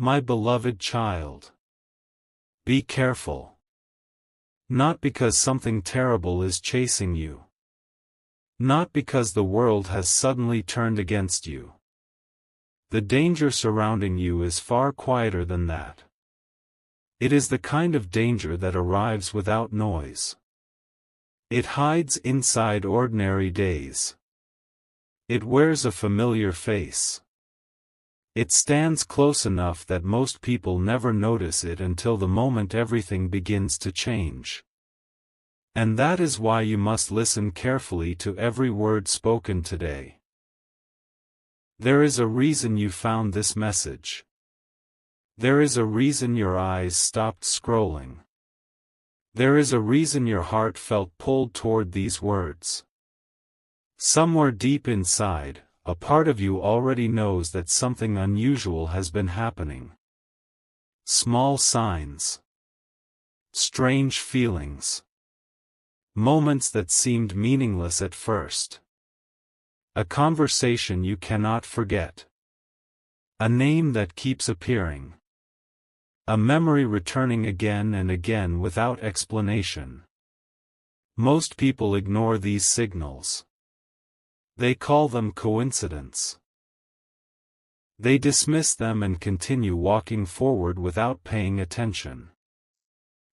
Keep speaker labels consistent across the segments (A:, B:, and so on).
A: My beloved child. Be careful. Not because something terrible is chasing you. Not because the world has suddenly turned against you. The danger surrounding you is far quieter than that. It is the kind of danger that arrives without noise. It hides inside ordinary days. It wears a familiar face. It stands close enough that most people never notice it until the moment everything begins to change. And that is why you must listen carefully to every word spoken today. There is a reason you found this message. There is a reason your eyes stopped scrolling. There is a reason your heart felt pulled toward these words. Somewhere deep inside, a part of you already knows that something unusual has been happening. Small signs. Strange feelings. Moments that seemed meaningless at first. A conversation you cannot forget. A name that keeps appearing. A memory returning again and again without explanation. Most people ignore these signals. They call them coincidence. They dismiss them and continue walking forward without paying attention.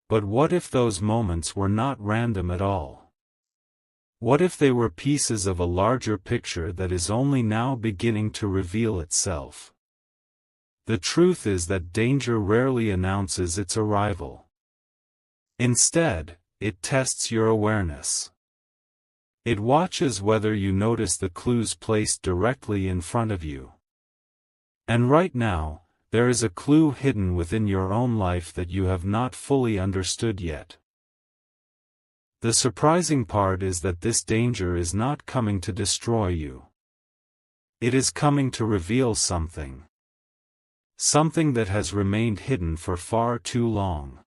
A: But what if those moments were not random at all? What if they were pieces of a larger picture that is only now beginning to reveal itself? The truth is that danger rarely announces its arrival. Instead, it tests your awareness. It watches whether you notice the clues placed directly in front of you. And right now, there is a clue hidden within your own life that you have not fully understood yet. The surprising part is that this danger is not coming to destroy you. It is coming to reveal something. Something that has remained hidden for far too long.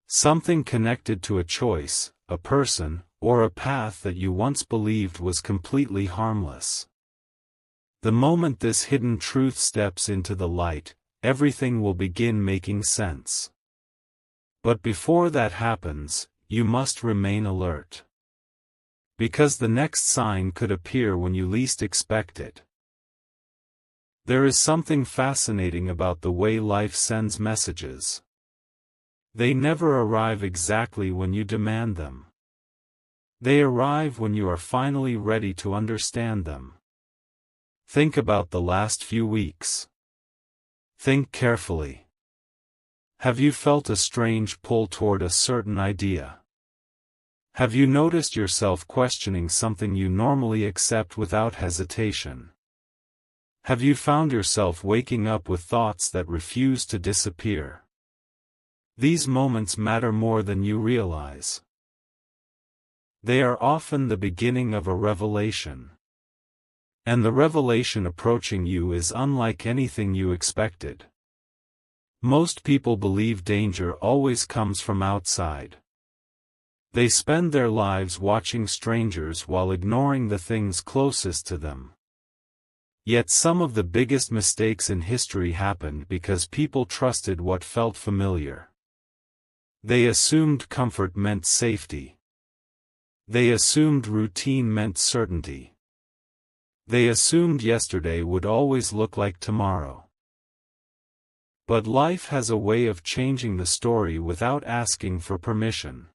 A: Something connected to a choice, a person, or a path that you once believed was completely harmless. The moment this hidden truth steps into the light, everything will begin making sense. But before that happens, you must remain alert. Because the next sign could appear when you least expect it. There is something fascinating about the way life sends messages. They never arrive exactly when you demand them. They arrive when you are finally ready to understand them. Think about the last few weeks. Think carefully. Have you felt a strange pull toward a certain idea? Have you noticed yourself questioning something you normally accept without hesitation? Have you found yourself waking up with thoughts that refuse to disappear? These moments matter more than you realize. They are often the beginning of a revelation. And the revelation approaching you is unlike anything you expected. Most people believe danger always comes from outside. They spend their lives watching strangers while ignoring the things closest to them. Yet some of the biggest mistakes in history happened because people trusted what felt familiar. They assumed comfort meant safety. They assumed routine meant certainty. They assumed yesterday would always look like tomorrow. But life has a way of changing the story without asking for permission.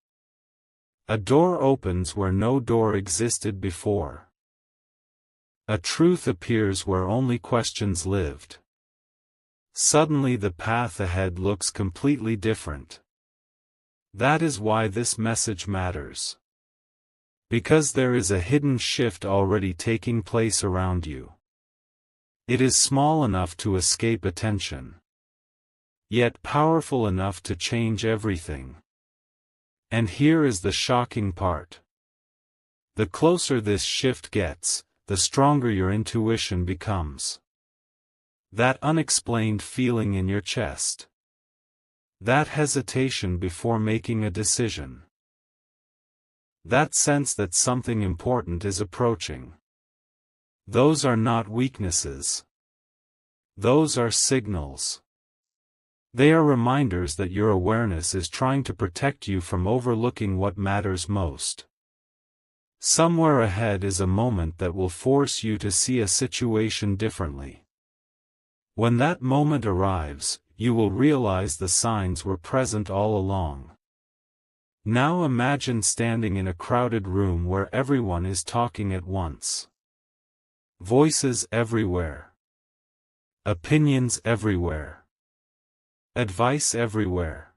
A: A door opens where no door existed before. A truth appears where only questions lived. Suddenly the path ahead looks completely different. That is why this message matters. Because there is a hidden shift already taking place around you. It is small enough to escape attention. Yet powerful enough to change everything. And here is the shocking part. The closer this shift gets, the stronger your intuition becomes. That unexplained feeling in your chest. That hesitation before making a decision. That sense that something important is approaching. Those are not weaknesses. Those are signals. They are reminders that your awareness is trying to protect you from overlooking what matters most. Somewhere ahead is a moment that will force you to see a situation differently. When that moment arrives, you will realize the signs were present all along. Now imagine standing in a crowded room where everyone is talking at once. Voices everywhere. Opinions everywhere. Advice everywhere.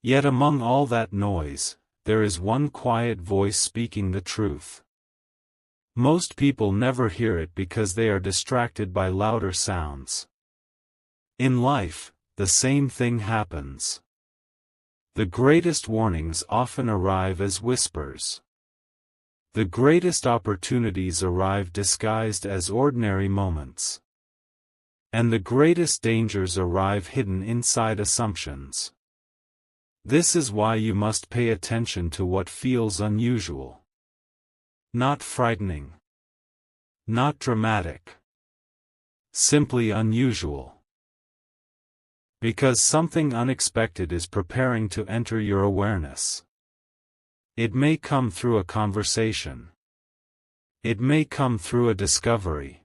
A: Yet among all that noise, there is one quiet voice speaking the truth. Most people never hear it because they are distracted by louder sounds. In life, the same thing happens. The greatest warnings often arrive as whispers. The greatest opportunities arrive disguised as ordinary moments. And the greatest dangers arrive hidden inside assumptions. This is why you must pay attention to what feels unusual. Not frightening. Not dramatic. Simply unusual. Because something unexpected is preparing to enter your awareness. It may come through a conversation. It may come through a discovery.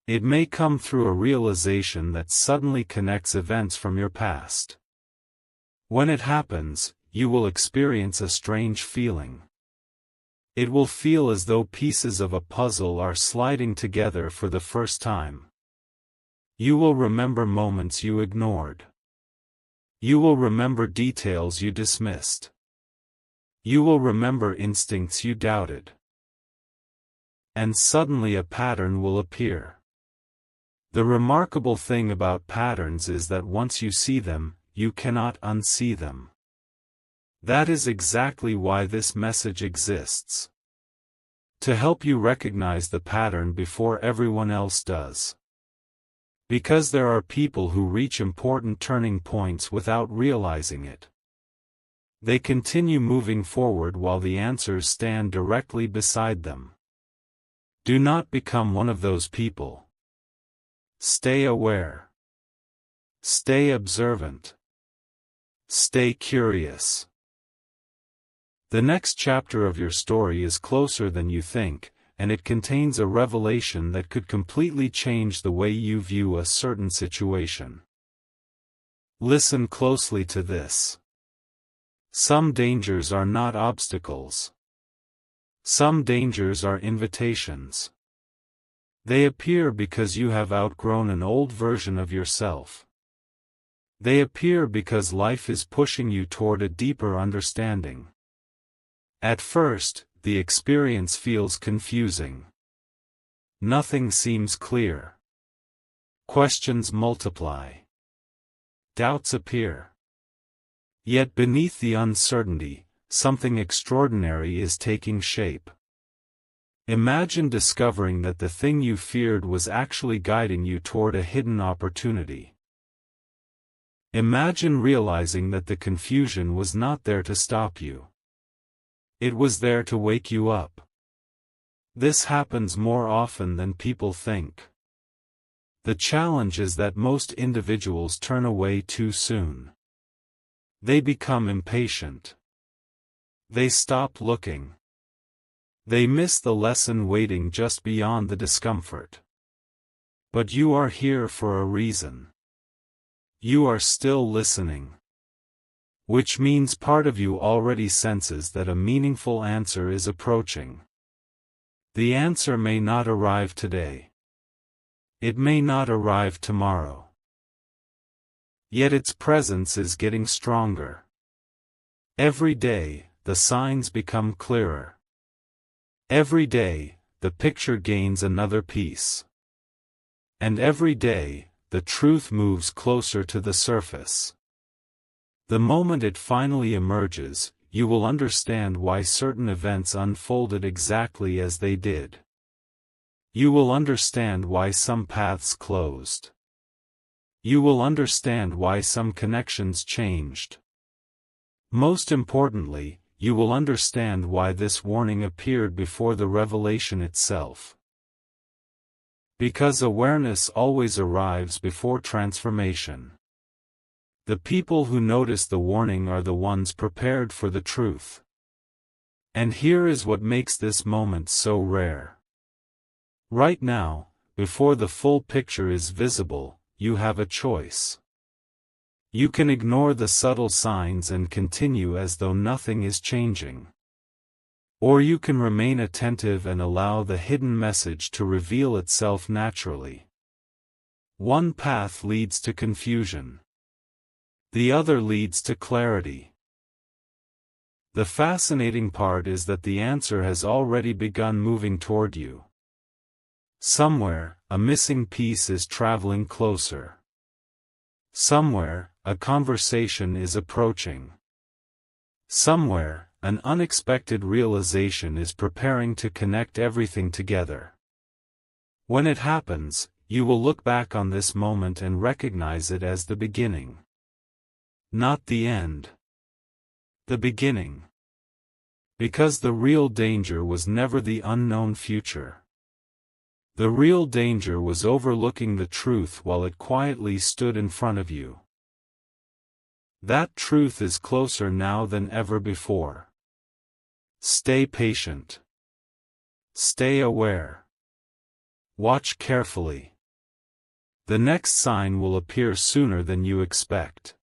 A: It may come through a realization that suddenly connects events from your past. When it happens, you will experience a strange feeling. It will feel as though pieces of a puzzle are sliding together for the first time. You will remember moments you ignored. You will remember details you dismissed. You will remember instincts you doubted. And suddenly a pattern will appear. The remarkable thing about patterns is that once you see them, you cannot unsee them. That is exactly why this message exists. To help you recognize the pattern before everyone else does. Because there are people who reach important turning points without realizing it. They continue moving forward while the answers stand directly beside them. Do not become one of those people. Stay aware. Stay observant. Stay curious. The next chapter of your story is closer than you think, and it contains a revelation that could completely change the way you view a certain situation. Listen closely to this. Some dangers are not obstacles. Some dangers are invitations. They appear because you have outgrown an old version of yourself. They appear because life is pushing you toward a deeper understanding. At first, the experience feels confusing. Nothing seems clear. Questions multiply. Doubts appear. Yet beneath the uncertainty, something extraordinary is taking shape. Imagine discovering that the thing you feared was actually guiding you toward a hidden opportunity. Imagine realizing that the confusion was not there to stop you. It was there to wake you up. This happens more often than people think. The challenge is that most individuals turn away too soon. They become impatient. They stop looking. They miss the lesson waiting just beyond the discomfort. But you are here for a reason. You are still listening. Which means part of you already senses that a meaningful answer is approaching. The answer may not arrive today. It may not arrive tomorrow. Yet its presence is getting stronger. Every day, the signs become clearer. Every day, the picture gains another piece. And every day, the truth moves closer to the surface. The moment it finally emerges, you will understand why certain events unfolded exactly as they did. You will understand why some paths closed. You will understand why some connections changed. Most importantly, you will understand why this warning appeared before the revelation itself. Because awareness always arrives before transformation. The people who notice the warning are the ones prepared for the truth. And here is what makes this moment so rare. Right now, before the full picture is visible, you have a choice. You can ignore the subtle signs and continue as though nothing is changing. Or you can remain attentive and allow the hidden message to reveal itself naturally. One path leads to confusion. The other leads to clarity. The fascinating part is that the answer has already begun moving toward you. Somewhere, a missing piece is traveling closer. Somewhere, a conversation is approaching. Somewhere, an unexpected realization is preparing to connect everything together. When it happens, you will look back on this moment and recognize it as the beginning. Not the end. The beginning. Because the real danger was never the unknown future. The real danger was overlooking the truth while it quietly stood in front of you. That truth is closer now than ever before. Stay patient. Stay aware. Watch carefully. The next sign will appear sooner than you expect.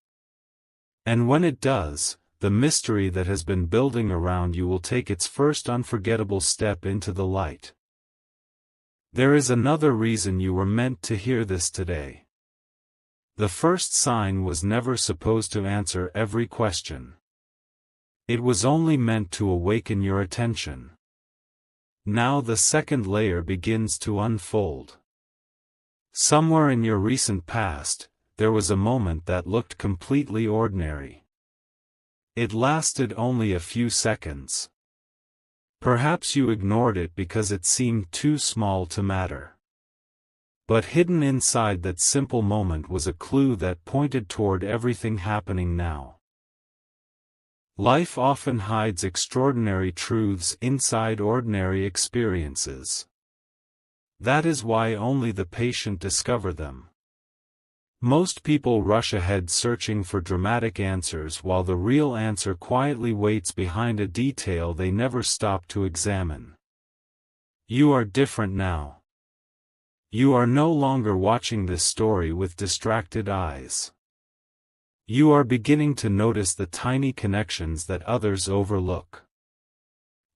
A: And when it does, the mystery that has been building around you will take its first unforgettable step into the light. There is another reason you were meant to hear this today. The first sign was never supposed to answer every question. It was only meant to awaken your attention. Now the second layer begins to unfold. Somewhere in your recent past, there was a moment that looked completely ordinary. It lasted only a few seconds. Perhaps you ignored it because it seemed too small to matter. But hidden inside that simple moment was a clue that pointed toward everything happening now. Life often hides extraordinary truths inside ordinary experiences. That is why only the patient discover them. Most people rush ahead searching for dramatic answers while the real answer quietly waits behind a detail they never stop to examine. You are different now. You are no longer watching this story with distracted eyes. You are beginning to notice the tiny connections that others overlook.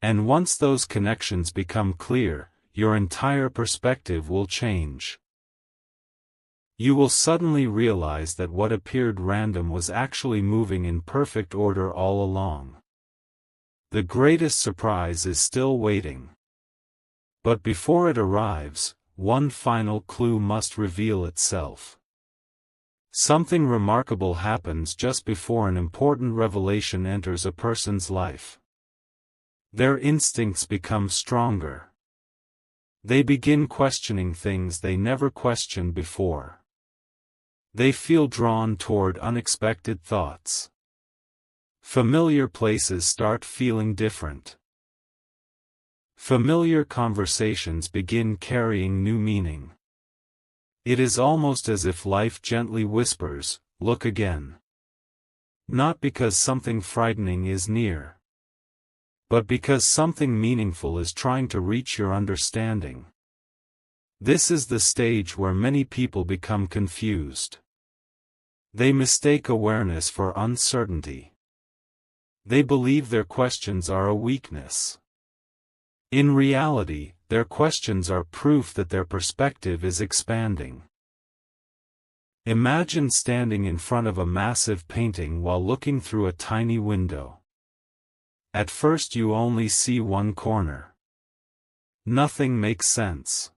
A: And once those connections become clear, your entire perspective will change. You will suddenly realize that what appeared random was actually moving in perfect order all along. The greatest surprise is still waiting. But before it arrives, one final clue must reveal itself. Something remarkable happens just before an important revelation enters a person's life. Their instincts become stronger. They begin questioning things they never questioned before. They feel drawn toward unexpected thoughts. Familiar places start feeling different. Familiar conversations begin carrying new meaning. It is almost as if life gently whispers, "Look again." Not because something frightening is near, but because something meaningful is trying to reach your understanding. This is the stage where many people become confused. They mistake awareness for uncertainty. They believe their questions are a weakness. In reality, their questions are proof that their perspective is expanding. Imagine standing in front of a massive painting while looking through a tiny window. At first you only see one corner. Nothing makes sense.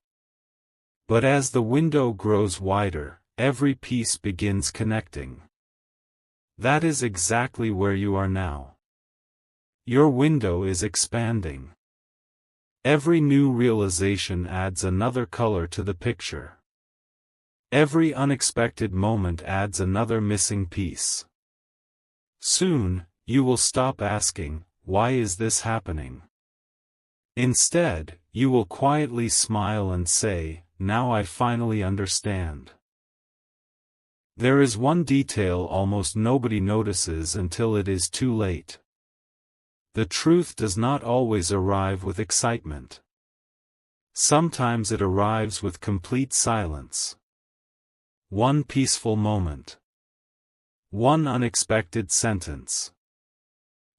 A: But as the window grows wider, every piece begins connecting. That is exactly where you are now. Your window is expanding. Every new realization adds another color to the picture. Every unexpected moment adds another missing piece. Soon, you will stop asking, "Why is this happening?" Instead, you will quietly smile and say, now I finally understand. There is one detail almost nobody notices until it is too late. The truth does not always arrive with excitement. Sometimes it arrives with complete silence. One peaceful moment. One unexpected sentence.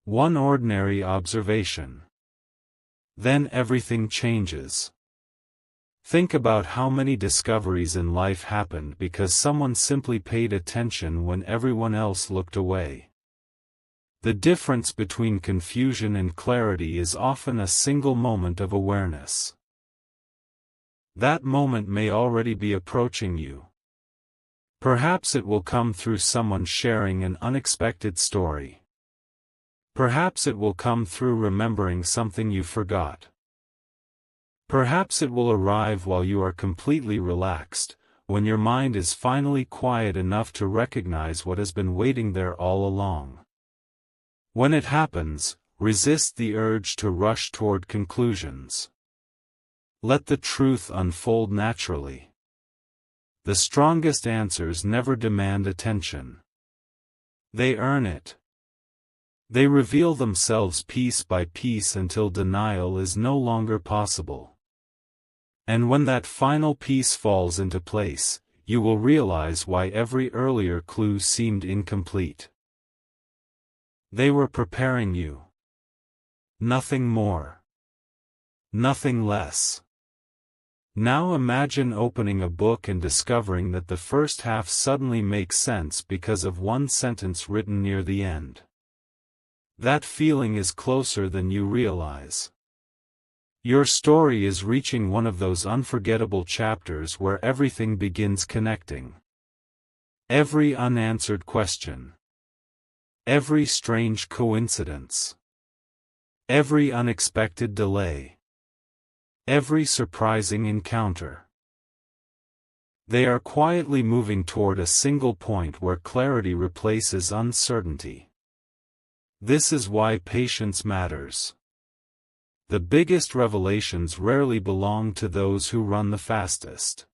A: One ordinary observation. Then everything changes. Think about how many discoveries in life happened because someone simply paid attention when everyone else looked away. The difference between confusion and clarity is often a single moment of awareness. That moment may already be approaching you. Perhaps it will come through someone sharing an unexpected story. Perhaps it will come through remembering something you forgot. Perhaps it will arrive while you are completely relaxed, when your mind is finally quiet enough to recognize what has been waiting there all along. When it happens, resist the urge to rush toward conclusions. Let the truth unfold naturally. The strongest answers never demand attention. They earn it. They reveal themselves piece by piece until denial is no longer possible. And when that final piece falls into place, you will realize why every earlier clue seemed incomplete. They were preparing you. Nothing more. Nothing less. Now imagine opening a book and discovering that the first half suddenly makes sense because of one sentence written near the end. That feeling is closer than you realize. Your story is reaching one of those unforgettable chapters where everything begins connecting. Every unanswered question. Every strange coincidence. Every unexpected delay. Every surprising encounter. They are quietly moving toward a single point where clarity replaces uncertainty. This is why patience matters. The biggest revelations rarely belong to those who run the fastest.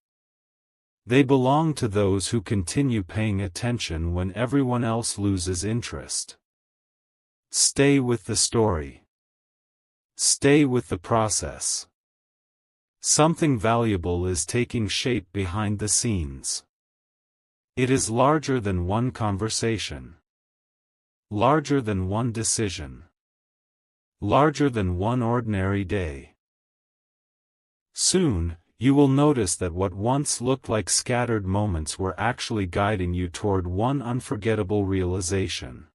A: They belong to those who continue paying attention when everyone else loses interest. Stay with the story. Stay with the process. Something valuable is taking shape behind the scenes. It is larger than one conversation. Larger than one decision. Larger than one ordinary day. Soon, you will notice that what once looked like scattered moments were actually guiding you toward one unforgettable realization.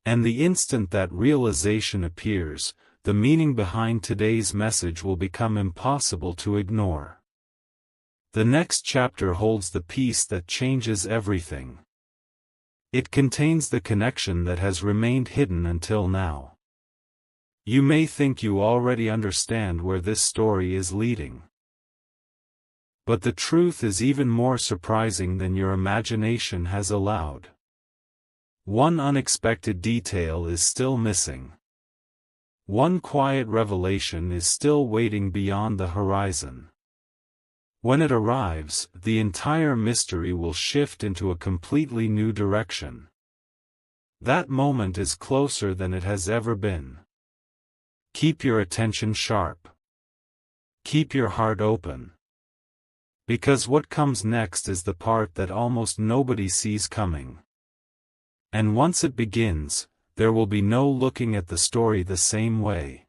A: And the instant that realization appears, the meaning behind today's message will become impossible to ignore. The next chapter holds the piece that changes everything. It contains the connection that has remained hidden until now. You may think you already understand where this story is leading. But the truth is even more surprising than your imagination has allowed. One unexpected detail is still missing. One quiet revelation is still waiting beyond the horizon. When it arrives, the entire mystery will shift into a completely new direction. That moment is closer than it has ever been. Keep your attention sharp. Keep your heart open. Because what comes next is the part that almost nobody sees coming. And once it begins, there will be no looking at the story the same way.